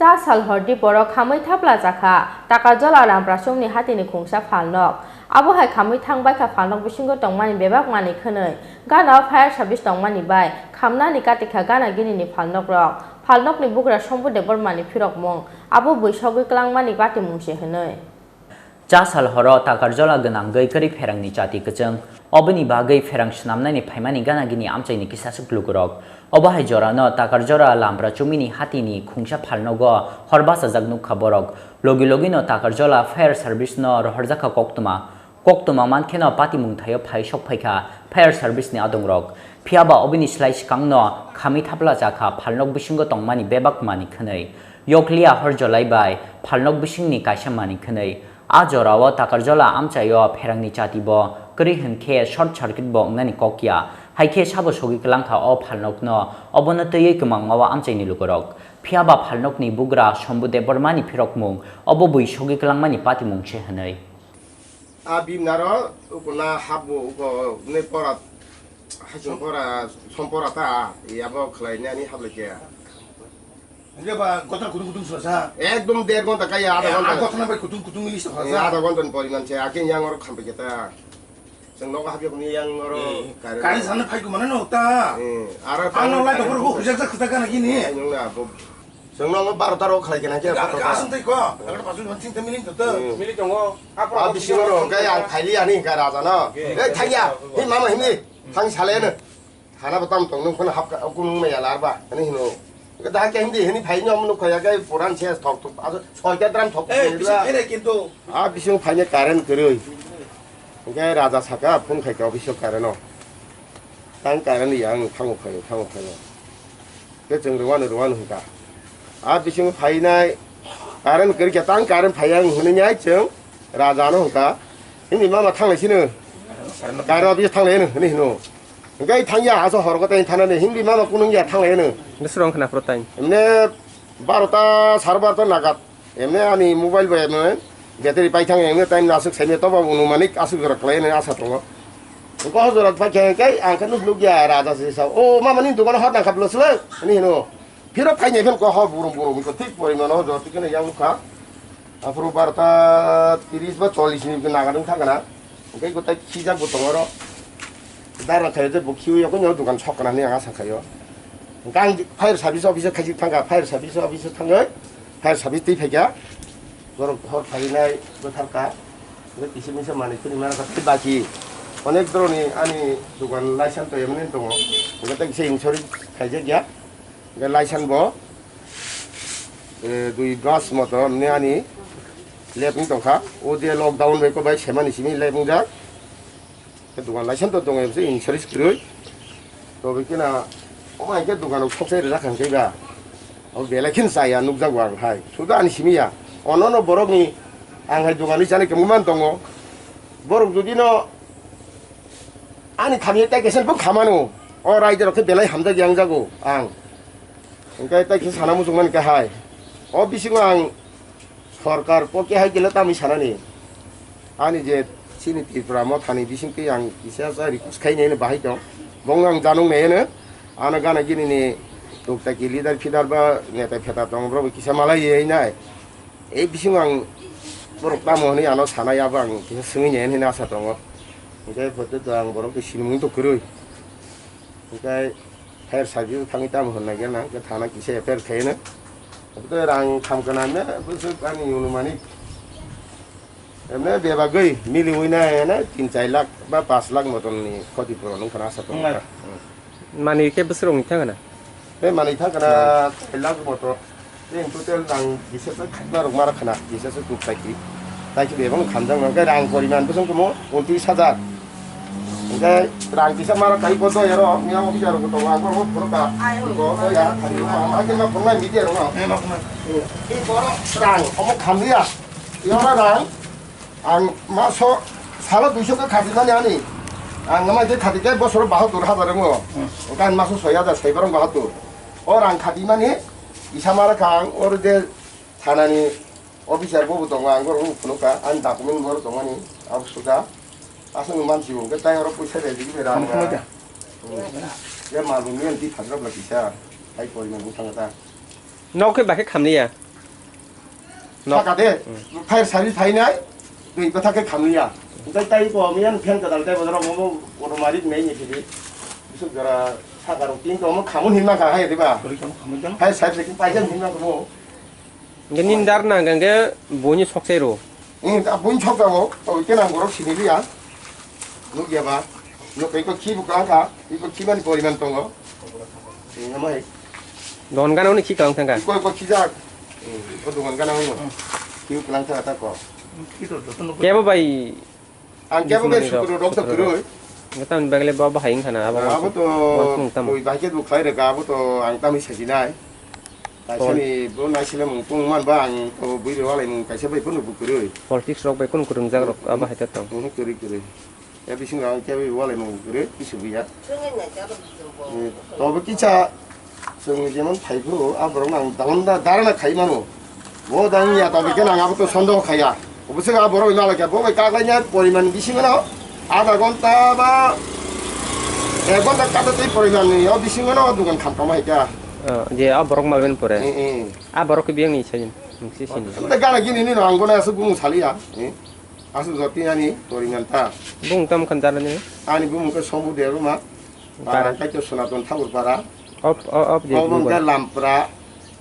चा सालहरदी बर खामै थाब्ला जाखा टाका जला राम प्रासमनि हातिनि खुंसा फालनक आबहाय खामै थांबायखा फालनक बिसिंगो तंमानि बेबाक मानि खनै गाना फायार सार्भिस तंमानि बाय खामनानि काटिखा गाना गिनिनि फालनक रक फालनकनि बुग्रा सम्बुदे बरमानि फिरक मं आबो बैसागु क्लांमानि बाति मुंसे हनै चा सालहर टाकार जला गनां गैकरि फेरांनि जाति गजों अबनि बागै फेरां स्नामनानि फाइमानि गाना गिनि आमचाइनि किसासु ग्लुगरक अबहाय जरानो टाकार जरा लामब्रा चुमिनि हातिनि खुंसा फालनगो हरबासा जागनु खबरक लगी लगिनो टाकार जला फायर सार्भिस न रहरजाखा कोक्तमा मानखेनो पाति मुंथायो फाइसक फाइखा फायर सार्भिस नि आदंरक फियाबा अबनि स्लाइ सिकांनो खामि थाब्ला जाखा फालनक बिसिंगो तंमानि बेबाक मानि खनै यकलिया हरजलाइबाय फालनक बिसिंनि काइसा मानि खनै आजराव टाकार जला आमचायो फेरांनि जातिबो करि हनखे शर्ट सर्किट बो अंगनानि कोकिया हाइखे साबो सगि कलांखा अ फालनकनो अबनतयै कमांगावा आमचाइनि लुगरक फियाबा फालनकनि बुग्रा सम्बुदे बर्मानि फिरक मुं अबो बुइ सगि कलांमानि पाति मुंसे हनै आ बिमनारो उकना हाबो उको ने परा हाजों परा सम्पराता याबो खलायनानि हाबलेके जेबा गथा कुटुङ ससा एकदम 1.5 घन्टा काया आधा घन्टा गथा बाय कुटुङ लिस हजा आधा घन्टानि परिमाण छ आके यांगर खामपेकेता जों नगा हाबियखनि यांगर गाडी सानो फाइको माने न उता आरो आंनावलाय दखरखौ हुजाक खोथा गाना गिनि जोंनाव 12 ताराव खालायगोन के गासन्थै को दागड पासु भन्थिं त मिलिन त मिलि दङ आ बिसिङरो गाय आं फाइलि आनि गा राजानो ए थाइया हे मामा हिमि थां सालेनो थाना बतम तंग नखन हाब कुनु मैया लारबा अनि हिनो दा के हिंदी हनि फाइनि अमनु खया गाय पुरान से थक थक आ सयका द्राम थक ए किन्तु आ बिसिङ फाइने कारेन गरै गाय राजा साका फुन खायका बिसिङ कारेन तां कारेन यां थांगो खायो के जों रुवान हुका आ बिसिङ फाइनाय कारेन गरै के तां कारेन फायां हुनैयाय जों राजानो हुका हिंदी मामा थांलायसिनो कारेन बिस थांलायनो हनि हिनो गाय थांया आसो हरगताय थानानै हिंदी मामा कुनुया थांलायनो नसरं खना प्रताइन एमने 12टा 12:30 नागात एमने आनि मोबाइल बायनो बेटारि पाइथां एमने टाइम नासुक साइने तबा अनुमानिक आसु गरक लायनो आसा दङ को हजरत फाइखाय आंखनो लुगिया राजा सेसा ओ मामानि दुकान हट नाखाब्लसलै नि हिनो फिर फाइने फेन को ह बुरुम को ठीक परिमाण हजरत तिकने यां लुखा आफ्रो 12:30 बा 40 नि नागादों थागना ओंखाय गताय खिजा बतङर दारा खायजे बखिउ यको नो दुकान छकनानि आसा खायो गां फायर सार्भिस अफिसार खायसे थांगा फायर सार्भिस अफिसार थाङो फायर सार्भिस दै फैगा गरम हर फालिनाय बोथारका बे किसिमिसा मानिखनि मारा बाकी अनेक धरनि आनि दुकान लाइसेन्स तो एमने दङ ओगता किसे इन्सुरेन्स खायजे गया बे लाइसेन्स बो दुइ मास मत ने आनि लेबनि दंखा ओ जे लकडाउन बेको बाय सेमानि सिमि लेबनि जा दुकान लाइसेन्स तो दङ एमसे इन्सुरेन्स ग्रै तो बेकिना अमायके दुकानाव सबसे जाखांसैबा अब बेलाखिन जाया नुजागौ आंहाय सुदा आनि सिमिया अननो बरकनि आंहाय दुकाननि जाने केमुमान दङ बरक जुदिनो आनि खामि ताइकेसन बो खामानो अ राइजरखे बेलाय हामजा गियां जागौ आं ओंखाय ताइके साना मुसुमान काहाय अ बिसिङो आं सरकार पके हाय गेले तामि सानानि आनि जे सिनितिफ्रा म थानि बिसिंके आं इसा जा रिक्वेस्ट खायनेनो बाहाय दं बं आं जानों नेनो आना गाना गिनिनि दुकताकी लिडार फिडार बा नेता फेता दं ब्रो किसा मालाय येनाय ए बिसिं आं बरक तामोनि आनो सानायाबो आं किसा सोंयेन होना आसा दङ ओंखाय फतो आं बरक सिलमुं तो गरै ओंखाय फायर सार्भिस थाङि ताम होननाय गेना के थाना किसा एफेयर खायनो तो रां खामगोनानो बोसो आंनि अनुमानि एमने बेबागै मिलिवैनाय ना 3-4 लाख बा 5 लाख मतननि खतिपुराव नों खाना आसा दङ मानि के बोसोराव थांगोना बे मानि थांगोना 1 लाख मत बे टोटेल रां बिसोरसो खाबार मारा खाना बिसोरसो दुखसायखि ताइखि बेबो खामजां नङा रां परिमाणबो जों कमो 29000 ओमफ्राय रां बिसा मारा काइ बद यारो मिया अफिसार को दङ आंबो फरका को या खालि मा केमा फंनाय मिडिया दङ ए बर रां अमो खामलिया यारा रां आं मासो साला 200 का खादिनानि आनि आं नामाय खादिके बोसोर 72,000 दङ ओंखाय मासो 6000 साइबारं 72 अ रां खादिमानि इसामारा खां अर दे थानानि अफिसार बबो दङ आं गरम फुनुका आं डकुमेन्ट बर दङनि आब सुदा आसं मानसिबो के टाइमर पैसा दे दिबे रां ये मालुमनि एन्टि थाग्राब्ला किसा हाइ परिमाण थाङा दा नौके बाखे खामनिया 사가대 파일 사리 다이나이 그 이거 다게 감리야 근데 따이 보면 평가 달 때보다 뭐 오르마리 내니 비비 무슨 거라 사가로 띵도 뭐 가문 힘만 가 해야 돼봐 그렇게 하면 가면 장 파일 사리 새끼 빠진 힘만 뭐 Ganin darna ganga boni soksero. 다 본인 척가고 또 이때는 뭐로 시비야 누구야 봐 이거 이거 기부 가가 이거 기만 버리면 또 뭐 Don gana oni ki kang tanga. 이거 기자 그동안 가는 거 기부 그랑 타다 거 키도 어떤 거 Keba bai 안 깨보게 수그로 럭도 그를 ngatan bagle baba haing khana aba. 아부터 뭐 이바게도 가이래가 아부터 앙땀이 세지나 다시니 뭐 나시면 뽕만 방또 부이로 와라면 가셔 봐 보는 부끄러 Politics rok bai kun kurung jak rok aba haita tang. 그래 야 비싱가 깨비 와라면 그래 이수비야 또 기차 정제면 타이프 아버랑 당다 다르나 가이마노 뭐 당이야 또 비게 나가부터 선도 가야 무슨가 보러 나라게 뭐가 까가냐 버리면 비싱가 아다건 따바 에건다 까다도 버리면 여 비싱가 누군 감감하니까 Je aborok malben pore. 예 Aborok biang ni sajin. Si sini. 근데 가나 기니는 안 거나서 gung 살이야 아수 저티냐니 버리면 다 Bung tam kandarane. 아니 보면 그 성부대로 막 바람 까져 소나돈 타고 봐라 Op je 어문 bu. 그 람프라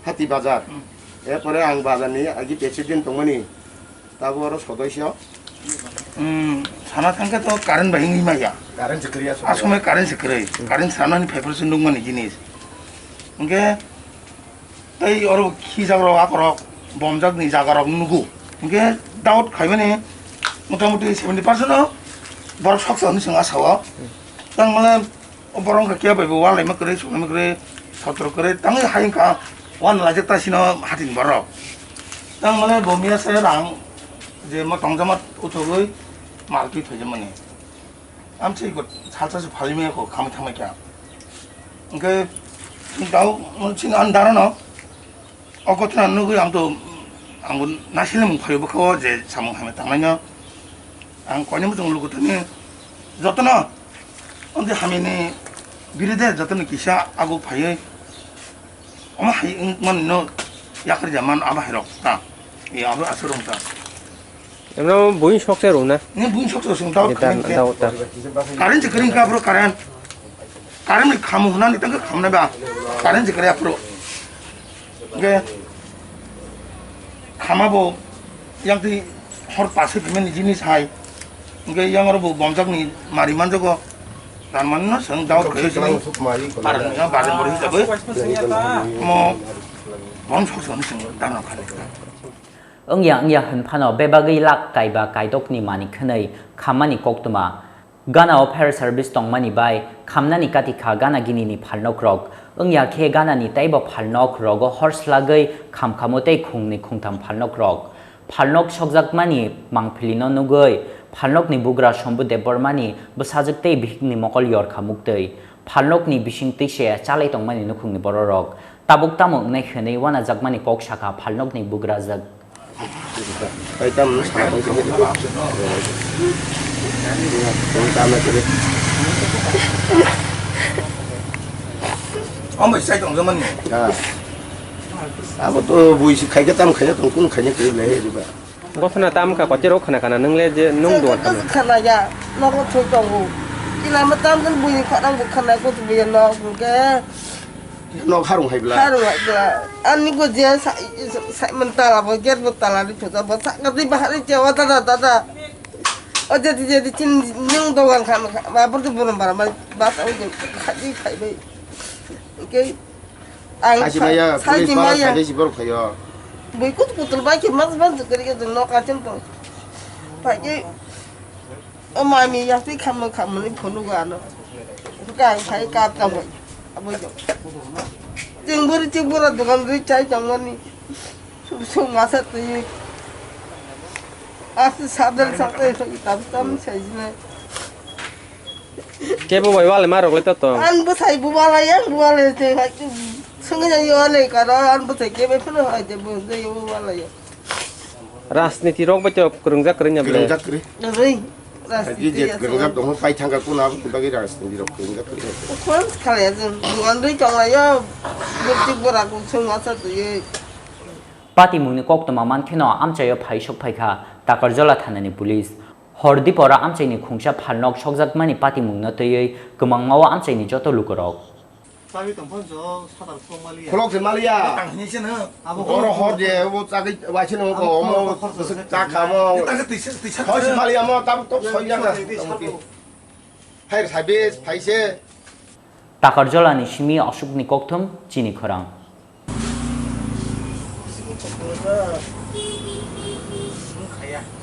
하티 바जार 에퍼레 앙 바자니 아기 배치된 동문이 따고로 소도시오 산화 tanka karan bahing ni maya 다른 짓거리야 asome karan sekere karan sanani 100% nungman jinis oke tai oro khijagro akoro bomjak ni jagarok nugu oke daut khaibani motamuti 70% borok saksa ni singa sawa tang mane borong ka kya baibo walai makre sune makre satro kre tang hain ka wan lajak ta sino hatin borok tang mane bomia se rang je 뭐 동자마 오토의 말기 되지만이 아무튼 이거 살살서 발림해 고 가면 타면이야 그러니까 나우 지금 안 다르나 어것도 안 누구 아무도 아무 나실은 거여버고 이제 사몽하면 당연히요 안 권유무 좀 누구더니 저더나 언제 하면이 미래대 저더는 기샤 하고 봐요 어머 하이만 너 약을 자만 아바 해롭다 이 아바 아스롱다 Emno boni soksero na. ini bunyi sok sing tahu Kita tahu ta. karen jekering ka bro karen ni kamu hunan itu kamu naba karen jekering bro ge kamu bo yang di hor pasir pimen jenis hai ge yang orang bo bomjak ni mariman jogo dan mana seng tahu kerja sini barang yang barang beri tapi mau bom sok sing dan nak 응야 흔파노 베바기 락 가이바 가이독니 마니 크네이 카마니 꼭도마 가나 오페르 서비스 동마니 바이 감나니 까티카 가나 기니니 팔노크럭 응야 케 가나니 타이버 팔노크럭고 허슬라게이 감카모테 콩니 콩탐 팔노크럭 팔노크 석작마니 망필리노 누거이 팔노크니 부그라 솨부데 버마니 버사적테 비히니 모콜 요르카 묵데이 팔노크니 비싱티셰 चाले 동마니 누쿵니 버러럭 따북따목 내 흔히 와나 작마니 꼭샤카 팔노크니 부그라작 일단 사람 좀 해봐. 다음에 그래. 어머 이 사이 동자만 자, 아무도 무의식 가겠다면 그냥 동군 그냥 그래 해 봐. Gosna tam ka kochero khana kana nungle je nung duan Kan kana. khana ya, nó có thôi tông. Ila matam kan bunyi kadang ko khana ko tu biar nó ke. 너 하루 해볼라. Haru ya. Ani ko dia sai mentala bo ger mentala di peta bo sak ngerti bahari Jawa tada. Oh jadi cin nyung doang kan. Ma pun tu belum barang bahasa udah kaji kai bai. Oke. 다시 봐야 우리 바로 다시 보러 가요. Bo ikut putul baik mas keri ke no kacen to. Pakai mami ya sih kamu ni phonu ga no. Ka kai ka ta bo. Abo yo. Cemburu dengan ricai jangan ni. Susu masa tu ye. Asu sadar sampai so tam saja. Kebo bai wale marok le to. An bu sai bu wala yang bu wala te. Sungai yo le kara an bu sai kebe pun ada bu yo wala ya. Rasniti rok baca kurung jak kerenya ble. 그런 그래. Nari. 이제 그런 너무 파이 창가 꾸나 그다기 라스 이렇게 그런 거 그래. Kau sekali aja. Bukan tu jangan ya. Berarti beraku semua satu ye. Pati mungni koktoma mankeno amchayo phaisok phaikha takarjola thanani police hordipora amchaini khungsa phalnok sokjakmani pati mungno tei kemangmawa amchaini joto lukorok 사위 동폰 저 사다 뽕말이야. 콜록스 말이야. 당신은 어러 허제 뭐 짜기 와시는 거뭐 짜카뭐 거시 말이야 뭐 따로 서이잖아. 하이 사비스 파이세 takarjolani simi asukni kokthum chini khorang 가야.